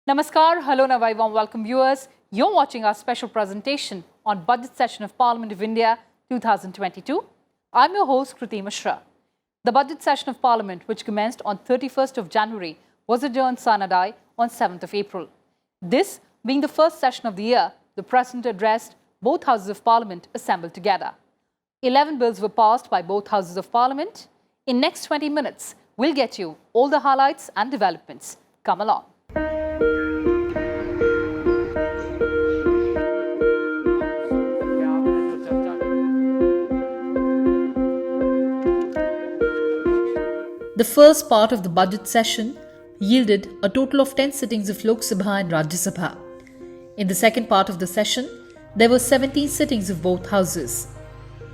Namaskar, hello and a very warm welcome viewers. You're watching our special presentation on Budget Session of Parliament of India 2022. I'm your host KRITI MISHRA. The Budget Session of Parliament, which commenced on 31st of January, was adjourned sine die on 7th of April. This being the first session of the year, the President addressed both Houses of Parliament assembled together. 11 bills were passed by both Houses of Parliament. In next 20 minutes, we'll get you all the highlights and developments. Come along. The first part of the budget session yielded a total of 10 sittings of Lok Sabha and Rajya Sabha. In the second part of the session, there were 17 sittings of both houses.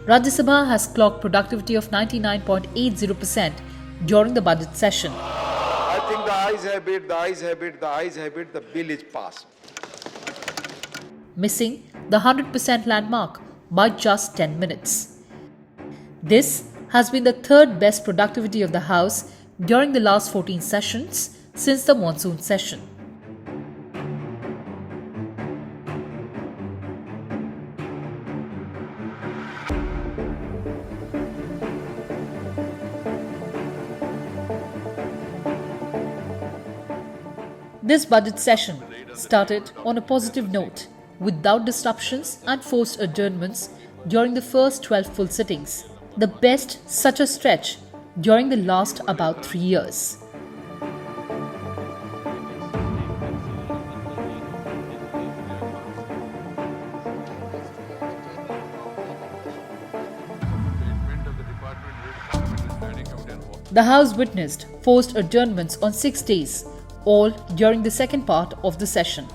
Rajya Sabha has clocked productivity of 99.80% during the budget session. I think the ayes have it, the bill is passed. Missing the 100% landmark by just 10 minutes. This has been the third best productivity of the House during the last 14 sessions since the monsoon session. This budget session started on a positive note, without disruptions and forced adjournments during the first 12 full sittings, the best such a stretch during the last about 3 years. The House witnessed forced adjournments on 6 days, all during the second part of the session.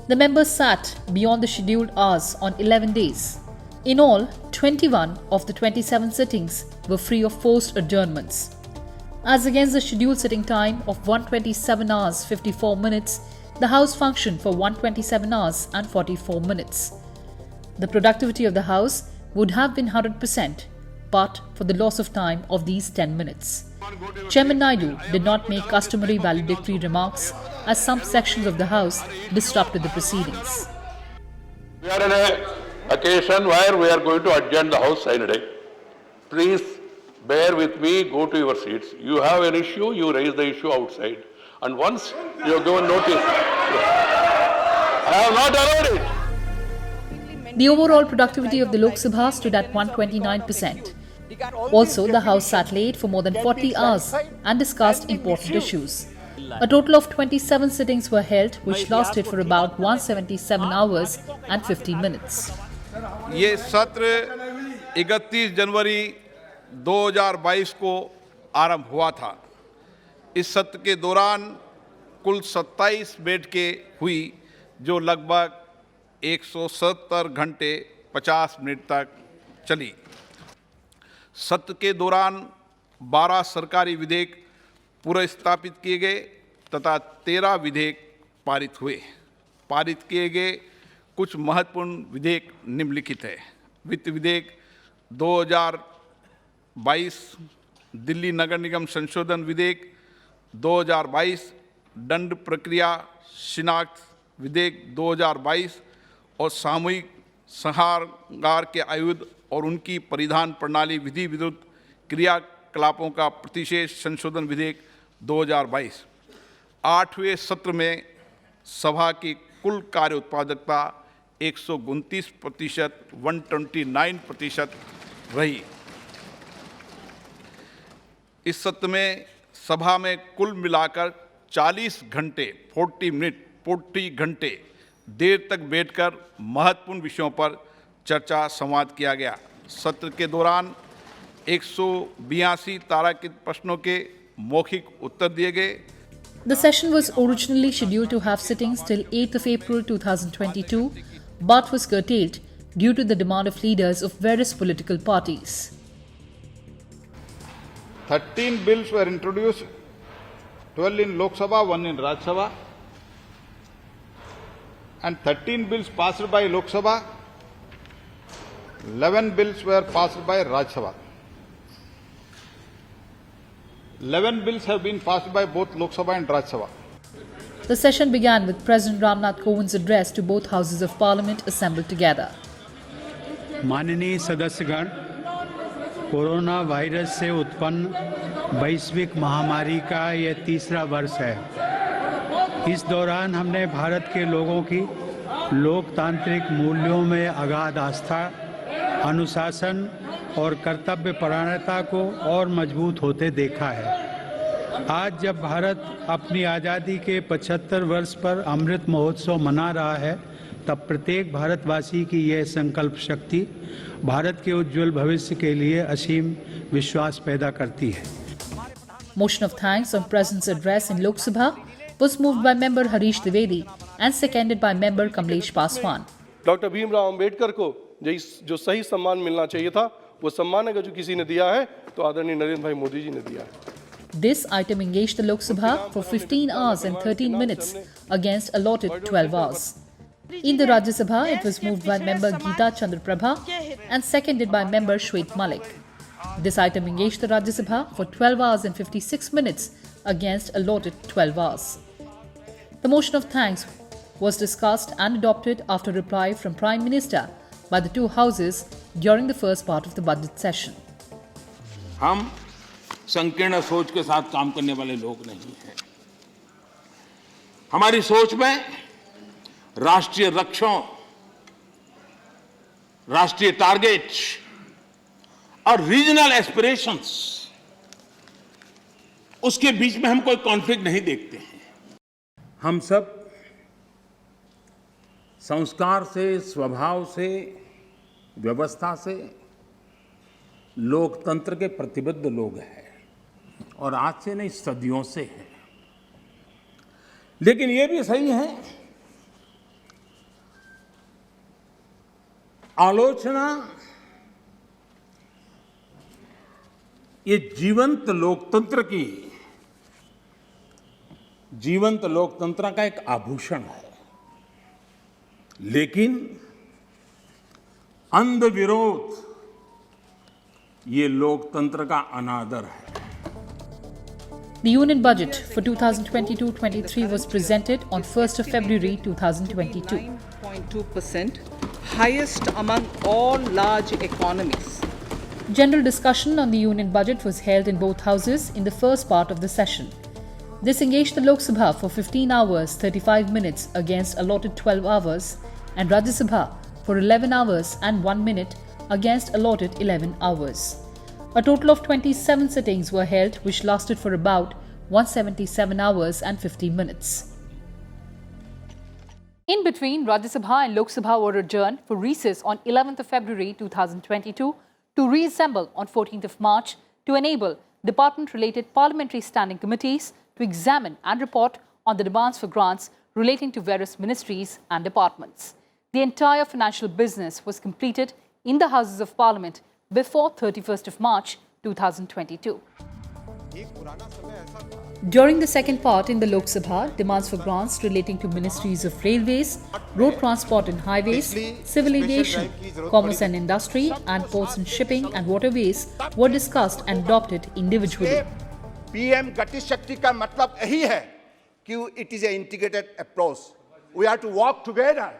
The members sat beyond the scheduled hours on 11 days. In all, 21 of the 27 sittings were free of forced adjournments. As against the scheduled sitting time of 127 hours 54 minutes, the House functioned for 127 hours and 44 minutes. The productivity of the House would have been 100%, but for the loss of time of these 10 minutes. Chairman Naidu did not make customary valedictory remarks as some sections of the House disrupted the proceedings. We are in an occasion where we are going to adjourn the House sine die. Please bear with me, go to your seats. You have an issue, you raise the issue outside. And once you have given notice, I have not allowed it. The overall productivity of the Lok Sabha stood at 129%. Also, the House sat late for more than 40 hours and discussed important issues. A total of 27 sittings were held, which lasted for about 177 hours and 50 minutes. ये सत्र 31 जनवरी 2022 को आरंभ हुआ था. इस सत्र के दौरान कुल 27 बैठकें हुई, जो लगभग 170 घंटे 50 मिनट तक चली. सत्र के दौरान 12 सरकारी विधेयक पुनर्स्थापित किए गए तथा 13 विधेयक पारित हुए. पारित किए गए कुछ महत्वपूर्ण विधेयक निम्नलिखित है. वित्त विधेयक 2022, दिल्ली नगर निगम संशोधन विधेयक 2022, दंड प्रक्रिया शिनाख्त विधेयक 2022 और सामूहिक संहार के आयुध और उनकी परिधान प्रणाली विधि विरुद्ध क्रियाकलापों का प्रतिशेष संशोधन विधेयक 2022. 8वें सत्र में सभा की कुल कार्य उत्पादकता 129%, 129% रही. इस सत्र में सभा में कुल मिलाकर 40 घंटे 40 घंटे देर तक बैठकर महत्वपूर्ण विषयों पर चर्चा संवाद किया गया. सत्र के दौरान 182 तारांकित प्रश्नों के मौखिक उत्तर दिए गए. The session was originally scheduled to have sittings till 8th of April 2022, but was curtailed due to the demand of leaders of various political parties. 13 bills were introduced, 12 in Lok Sabha, 1 in Rajya Sabha, and 13 bills passed by Lok Sabha, 11 bills were passed by Rajya Sabha. 11 bills have been passed by both Lok Sabha and Rajya Sabha. The session began with President Ramnath Kovind's address to both houses of parliament assembled together. माननीय सदस्यगण, corona virus से उत्पन्न वैश्विक महामारी का यह तीसरा वर्ष है। इस दौरान हमने भारत के लोगों की लोकतांत्रिक मूल्यों में अगाध आस्था, अनुशासन और कर्तव्य परायणता को और मजबूत होते देखा है। आज जब भारत अपनी आज़ादी के 75 वर्ष पर अमृत महोत्सव मना रहा है, तब प्रत्येक भारतवासी की यह संकल्प शक्ति भारत के उज्जवल भविष्य के लिए असीम विश्वास पैदा करती है। Motion of thanks on President's address in Lok Sabha was moved by member Harish Dwivedi and seconded by member Kamlesh Paswan. Doctor Bhimrao Ambedkar को जो सही सम्मान मिलना चाहिए था, वो सम्मान अगर जो किसी ने दिया है तो आदरणीय नरेंद्र भाई मोदी जी ने दिया है। This item engaged the Lok Sabha for 15 hours and 13 minutes against allotted 12 hours. In the Rajya Sabha, it was moved by member Geeta Chandra Prabha and seconded by member Shwet Malik. This item engaged the Rajya Sabha for 12 hours and 56 minutes against allotted 12 hours. The motion of thanks was discussed and adopted after reply from Prime Minister by the two houses during the first part of the budget session. हम संकीर्ण सोच के साथ काम करने वाले लोग नहीं हैं। हमारी सोच में राष्ट्रीय लक्ष्यों, राष्ट्रीय टारगेट और रीजनल एस्पिरेशंस, उसके बीच में हम कोई कॉन्फ्लिक्ट नहीं देखते हैं। हम सब संस्कार से, स्वभाव से, व्यवस्था से लोकतंत्र के प्रतिबद्ध लोग हैं और आज से नहीं, सदियों से है। लेकिन ये भी सही है, आलोचना ये जीवंत लोकतंत्र का एक आभूषण है, लेकिन अंध विरोध ये लोकतंत्र का अनादर है। The Union Budget for 2022-23 was presented on 1st of February 2022. 9.2%, highest among all large economies. General discussion on the Union Budget was held in both houses in the first part of the session. This engaged the Lok Sabha for 15 hours 35 minutes against allotted 12 hours and Rajya Sabha for 11 hours and 1 minute against allotted 11 hours. A total of 27 sittings were held, which lasted for about 177 hours and 50 minutes. In between, Rajya Sabha and Lok Sabha were adjourned for recess on 11th of February 2022 to reassemble on 14th of March to enable department-related parliamentary standing committees to examine and report on the demands for grants relating to various ministries and departments. The entire financial business was completed in the Houses of Parliament before 31st of March 2022. During the second part in the Lok Sabha, demands for grants relating to ministries of railways, road transport and highways, civil aviation, commerce and industry, and ports and shipping and waterways were discussed and adopted individually. PM Gati Shakti का मतलब यही है कि it is an integrated approach. We have to work together.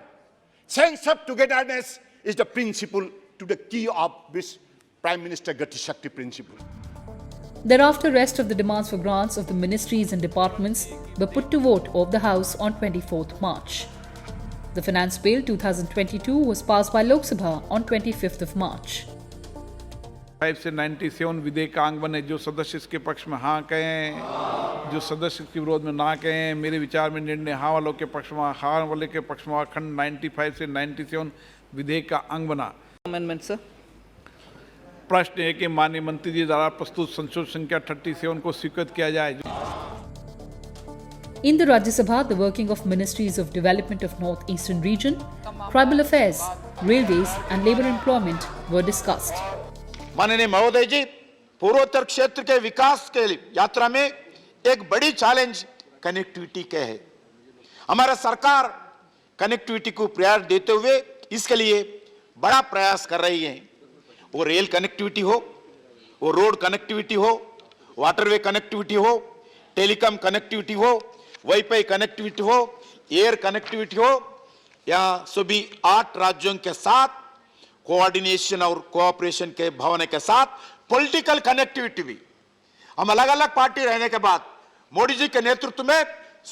Sense of togetherness is the principle to the key of this Prime Minister Gati Shakti principle. Thereafter, rest of the demands for grants of the ministries and departments were put to vote of the House on 24th March. The Finance Bill 2022 was passed by Lok Sabha on 25th of March. 5 से 97 विधेयक का अंग बने। जो सदस्य इसके पक्ष में हाँ कहें, जो सदस्य इसके विरोध में ना कहें। मेरे विचार में निर्णय हाँ वालों के पक्ष में, हाँ वाले के पक्ष में खंड 95 से 97 विधेयक का अंग बना। Amendment, sir. प्रश्न है कि माननीय मंत्री जी द्वारा प्रस्तुत संशोधन संख्या 37 को स्वीकृत किया जाए। In the Rajya Sabha, the working of Ministries of Development of North Eastern Region, Tribal Affairs, Railways and Labour Employment were discussed. माननीय महोदय जी, पूर्वोत्तर क्षेत्र के विकास के यात्रा में एक बड़ी चैलेंज कनेक्टिविटी के है। हमारा सरकार कनेक्टिविटी को प्रायोरिटी देते हुए इसके लिए बड़ा प्रयास कर रही है। वो रेल कनेक्टिविटी हो, वो रोड कनेक्टिविटी हो, वाटरवे कनेक्टिविटी हो, टेलीकॉम कनेक्टिविटी हो, वाईफाई कनेक्टिविटी हो, एयर कनेक्टिविटी हो, या सभी 8 राज्यों के साथ कोऑर्डिनेशन और कोऑपरेशन के भावना के साथ पॉलिटिकल कनेक्टिविटी भी। हम अलग अलग पार्टी रहने के बाद मोदी जी के नेतृत्व में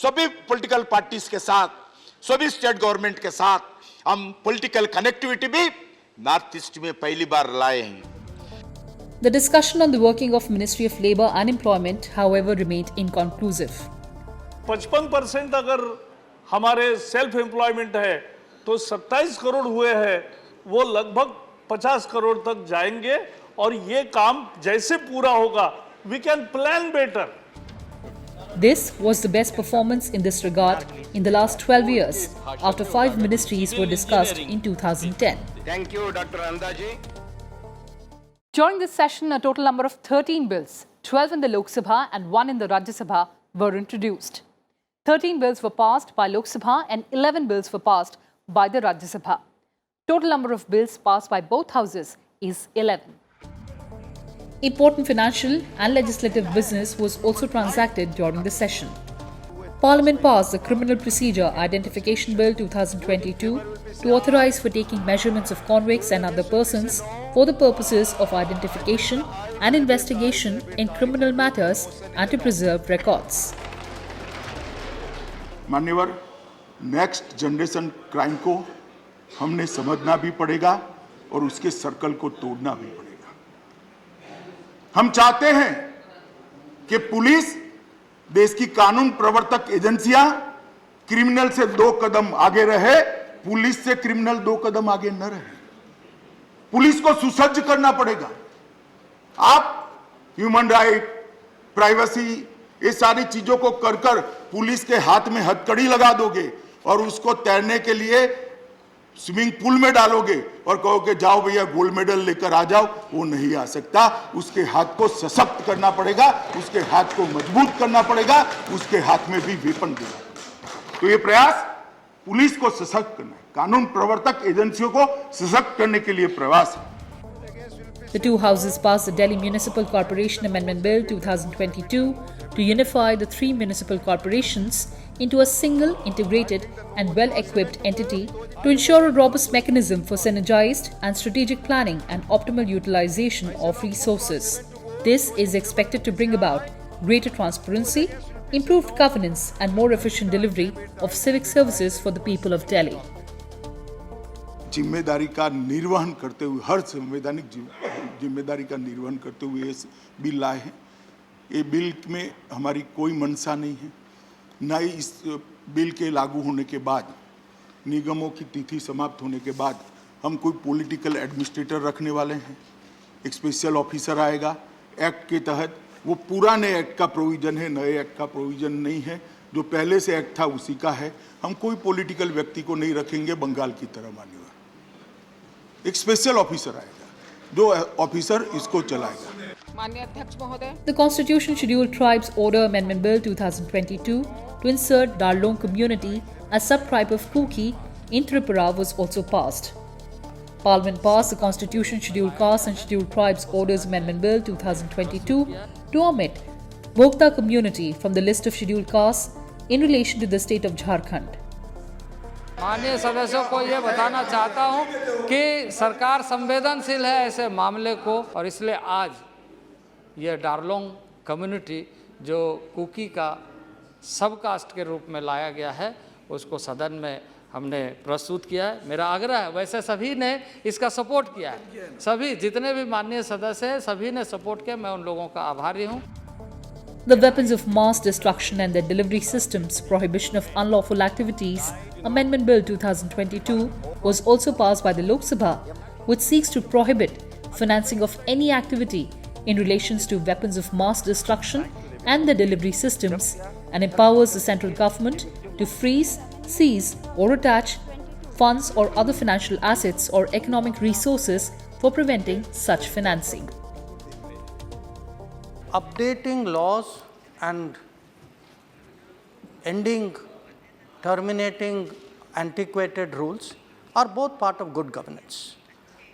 सभी पॉलिटिकल पार्टीज के साथ, सभी स्टेट गवर्नमेंट के साथ हम पॉलिटिकल कनेक्टिविटी भी नॉर्थ ईस्ट में पहली बार लाए हैं। The discussion on the working of Ministry of Labour and Employment, however, remained inconclusive. 55% अगर हमारे सेल्फ एम्प्लॉयमेंट है तो 27 करोड़ हुए हैं, वो लगभग 50 करोड़ तक जाएंगे और ये काम जैसे पूरा होगा, we can plan better. This was the best performance in this regard in the last 12 years, after 5 ministries were discussed in 2010. Thank you, Dr. Andaji. During this session, a total number of 13 bills, 12 in the Lok Sabha and 1 in the Rajya Sabha, were introduced. 13 bills were passed by Lok Sabha and 11 bills were passed by the Rajya Sabha. Total number of bills passed by both houses is 11. Important financial and legislative business was also transacted during the session. Parliament passed the Criminal Procedure Identification Bill 2022 to authorize for taking measurements of convicts and other persons for the purposes of identification and investigation in criminal matters and to preserve records. मान्यवर, next generation crime को हमने समझना भी पड़ेगा और उसके circle को तोड़ना भी पड़ेगा। हम चाहते हैं कि पुलिस, देश की कानून प्रवर्तक एजेंसियां क्रिमिनल से 2 कदम आगे रहे, पुलिस से क्रिमिनल 2 कदम आगे न रहे। पुलिस को सुसज्ज करना पड़ेगा। आप ह्यूमन राइट, प्राइवेसी, ये सारी चीजों को कर कर पुलिस के हाथ में हथकड़ी लगा दोगे और उसको तैरने के लिए स्विमिंग पूल में डालोगे और कहोगे जाओ भैया गोल्ड मेडल लेकर आ जाओ, वो नहीं आ सकता। उसके हाथ को सशक्त करना पड़ेगा, उसके हाथ को मजबूत करना पड़ेगा, उसके हाथ में भी वेपन देना पड़ेगा। तो ये प्रयास पुलिस को सशक्त करना है, कानून प्रवर्तक एजेंसियों को सशक्त करने के लिए प्रयास है। The two houses passed the Delhi Municipal Corporation Amendment Bill 2022 to unify the 3 municipal corporations into a single, integrated and well-equipped entity to ensure a robust mechanism for synergized and strategic planning and optimal utilization of resources. This is expected to bring about greater transparency, improved governance and more efficient delivery of civic services for the people of Delhi. जिम्मेदारी का निर्वहन करते हुए, हर संवैधानिक जिम्मेदारी का निर्वहन करते हुए इस बिल लाए हैं। ये बिल में हमारी कोई मंशा नहीं है, न ही इस बिल के लागू होने के बाद, निगमों की तिथि समाप्त होने के बाद हम कोई पॉलिटिकल एडमिनिस्ट्रेटर रखने वाले हैं। एक स्पेशल ऑफिसर आएगा एक्ट के तहत, वो पुराने एक्ट का प्रोविजन है, नए एक्ट का प्रोविजन नहीं है। जो पहले से एक्ट था उसी का है। हम कोई पॉलिटिकल व्यक्ति को नहीं रखेंगे बंगाल की तरह। मान्यवर, एक स्पेशल ऑफिसर आएगा जो ऑफिसर इसको चलाएगा। The Constitution Scheduled Tribes Order Amendment Bill 2022 to insert Darlong community as subtribe of Kuki in Tripura was also passed. Parliament passed the Constitution Scheduled Castes and Scheduled Tribes Orders Amendment Bill 2022 to omit Bhokta community from the list of scheduled castes in relation to the state of Jharkhand. माननीय सदस्यों को ये बताना चाहता हूँ कि सरकार संवेदनशील है ऐसे मामले को, और इसलिए आज ये डार्लोंग कम्युनिटी जो कुकी का सब कास्ट के रूप में लाया गया है, उसको सदन में हमने प्रस्तुत किया है। मेरा आग्रह है, वैसे सभी ने इसका सपोर्ट किया है, सभी जितने भी माननीय सदस्य हैं सभी ने सपोर्ट किया, मैं उन लोगों का आभारी हूँ। The Weapons of Mass Destruction and Their Delivery Systems Prohibition of Unlawful Activities Amendment Bill 2022 was also passed by the Lok Sabha, which seeks to prohibit financing of any activity in relations to weapons of mass destruction and their delivery systems, and empowers the central government to freeze, seize or attach funds or other financial assets or economic resources for preventing such financing. Updating laws and terminating antiquated rules are both part of good governance.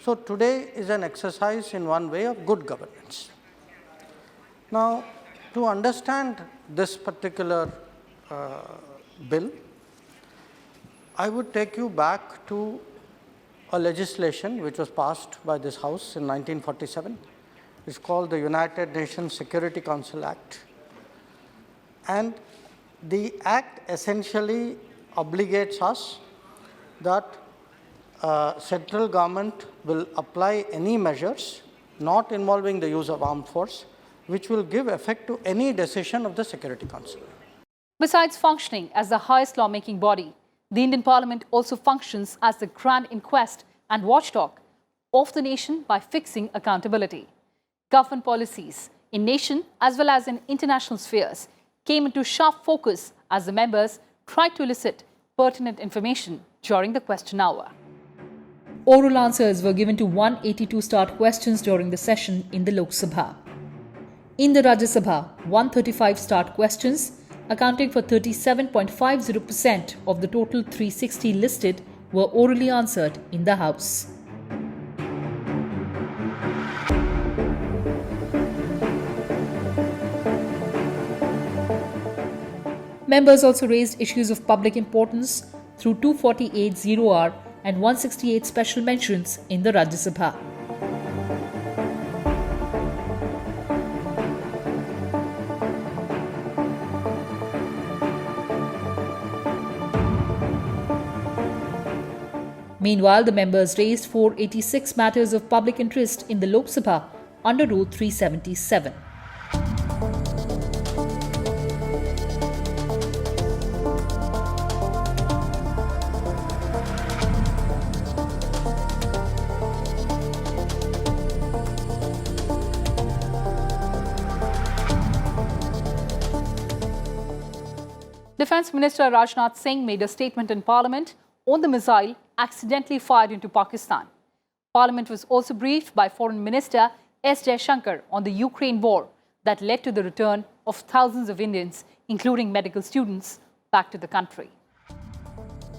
So today is an exercise in one way of good governance. Now, to understand this particular bill, I would take you back to a legislation which was passed by this House in 1947. It's called the United Nations Security Council Act. And the Act essentially obligates us that central government will apply any measures not involving the use of armed force, which will give effect to any decision of the Security Council. Besides functioning as the highest lawmaking body, the Indian Parliament also functions as the grand inquest and watchdog of the nation by fixing accountability. Government policies in nation as well as in international spheres came into sharp focus as the members tried to elicit pertinent information during the question hour. Oral answers were given to 182 start questions during the session in the Lok Sabha. In the Rajya Sabha, 135 start questions, accounting for 37.50% of the total 360 listed, were orally answered in the House. Members also raised issues of public importance through 248 0R and 168 special mentions in the Rajya Sabha. Meanwhile, the members raised 486 matters of public interest in the Lok Sabha under Rule 377. Defence Minister Rajnath Singh made a statement in Parliament on the missile accidentally fired into Pakistan. Parliament was also briefed by Foreign Minister S. Jaishankar on the Ukraine war that led to the return of thousands of Indians, including medical students, back to the country.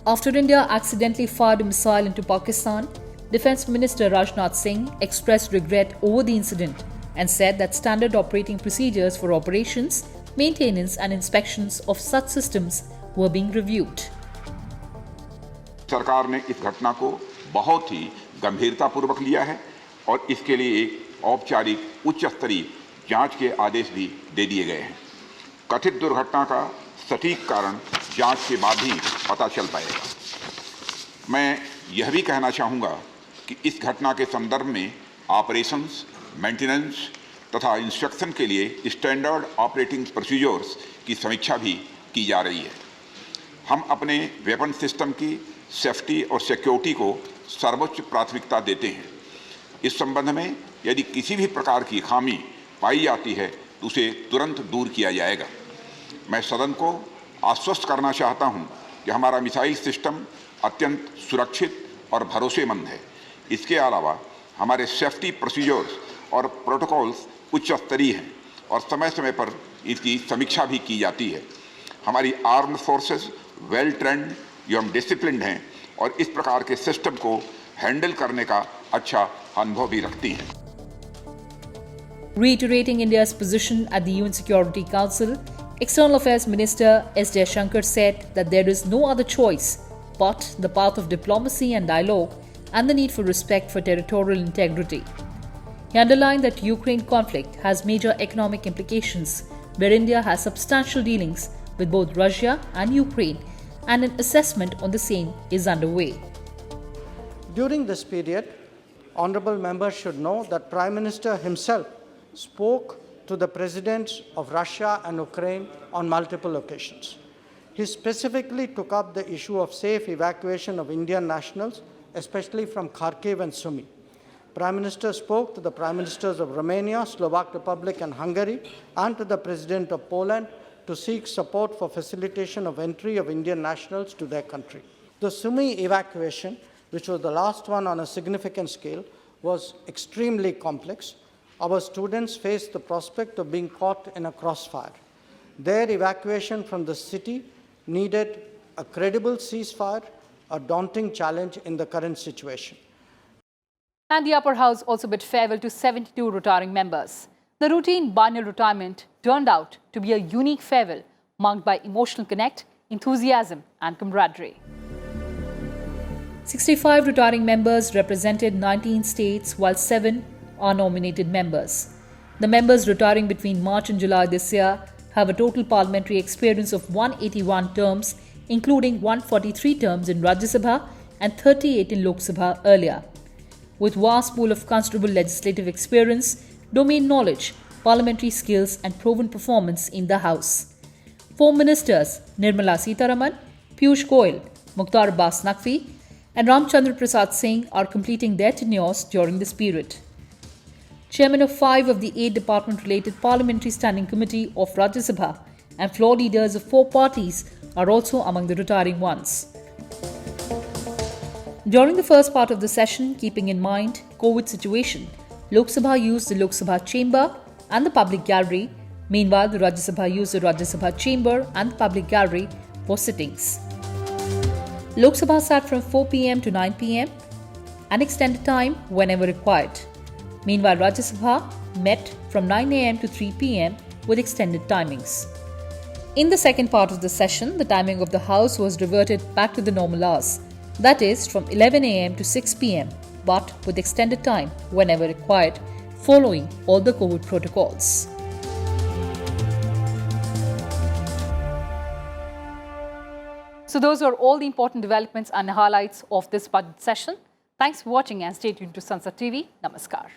After India accidentally fired a missile into Pakistan, Defence Minister Rajnath Singh expressed regret over the incident and said that standard operating procedures for operations, maintenance and inspections of such systems were being reviewed. सरकार ने इस घटना को बहुत ही गंभीरतापूर्वक लिया है और इसके लिए एक औपचारिक उच्च स्तरीय जांच के आदेश भी दे दिए गए हैं। कथित दुर्घटना का सटीक कारण जांच के बाद ही पता चल पाएगा। मैं यह भी कहना चाहूँगा कि इस घटना के संदर्भ में ऑपरेशंस, मेंटेनेंस तथा इंस्पेक्शन के लिए स्टैंडर्ड ऑपरेटिंग प्रोसीजर्स की समीक्षा भी की जा रही है। हम अपने वेपन सिस्टम की सेफ्टी और सिक्योरिटी को सर्वोच्च प्राथमिकता देते हैं। इस संबंध में यदि किसी भी प्रकार की खामी पाई जाती है तो उसे तुरंत दूर किया जाएगा। मैं सदन को आश्वस्त करना चाहता हूं कि हमारा मिसाइल सिस्टम अत्यंत सुरक्षित और भरोसेमंद है। इसके अलावा हमारे सेफ्टी प्रोसीजर्स और प्रोटोकॉल्स उच्च स्तरीय हैं और समय समय पर इसकी समीक्षा भी की जाती है। हमारी आर्म्ड फोर्सेस वेल ट्रेंड एवं डिसिप्लिन्ड हैं और इस प्रकार के सिस्टम को हैंडल करने का अच्छा अनुभव भी रखती हैं। Reiterating India's position at the UN Security Council, External Affairs Minister S. Jaishankar said that there is no other choice but the path of diplomacy and dialogue and the need for respect for territorial integrity. He underlined that Ukraine conflict has major economic implications where India has substantial dealings with both Russia and Ukraine, and an assessment on the same is underway. During this period, honorable members should know that Prime Minister himself spoke to the presidents of Russia and Ukraine on multiple occasions. He specifically took up the issue of safe evacuation of Indian nationals, especially from Kharkiv and Sumy. Prime Minister spoke to the Prime Ministers of Romania, Slovak Republic and Hungary, and to the President of Poland to seek support for facilitation of entry of Indian nationals to their country. The Sumy evacuation, which was the last one on a significant scale, was extremely complex. Our students faced the prospect of being caught in a crossfire. Their evacuation from the city needed a credible ceasefire, a daunting challenge in the current situation. And the upper house also bid farewell to 72 retiring members. The routine biennial retirement turned out to be a unique farewell marked by emotional connect, enthusiasm and camaraderie. 65 retiring members represented 19 states, while 7 are nominated members. The members retiring between March and July this year have a total parliamentary experience of 181 terms, including 143 terms in Rajya Sabha and 38 in Lok Sabha earlier. With vast pool of considerable legislative experience, domain knowledge, parliamentary skills and proven performance in the House. 4 ministers, Nirmala Sitharaman, Piyush Goyal, Mukhtar Abbas Naqvi and Ramchandra Prasad Singh are completing their tenures during this period. Chairman of 5 of the 8 department-related Parliamentary Standing Committee of Rajya Sabha and floor leaders of 4 parties are also among the retiring ones. During the first part of the session, keeping in mind COVID situation, Lok Sabha used the Lok Sabha chamber and the public gallery. Meanwhile, the Rajya Sabha used the Rajya Sabha chamber and the public gallery for sittings. Lok Sabha sat from 4 p.m. to 9 p.m. and extended time whenever required. Meanwhile, Rajya Sabha met from 9 a.m. to 3 p.m. with extended timings. In the second part of the session, the timing of the House was reverted back to the normal hours, that is from 11 a.m. to 6 p.m. but with extended time whenever required, following all the COVID protocols. So those are all the important developments and highlights of this budget session. Thanks for watching and stay tuned to Sansad TV. Namaskar.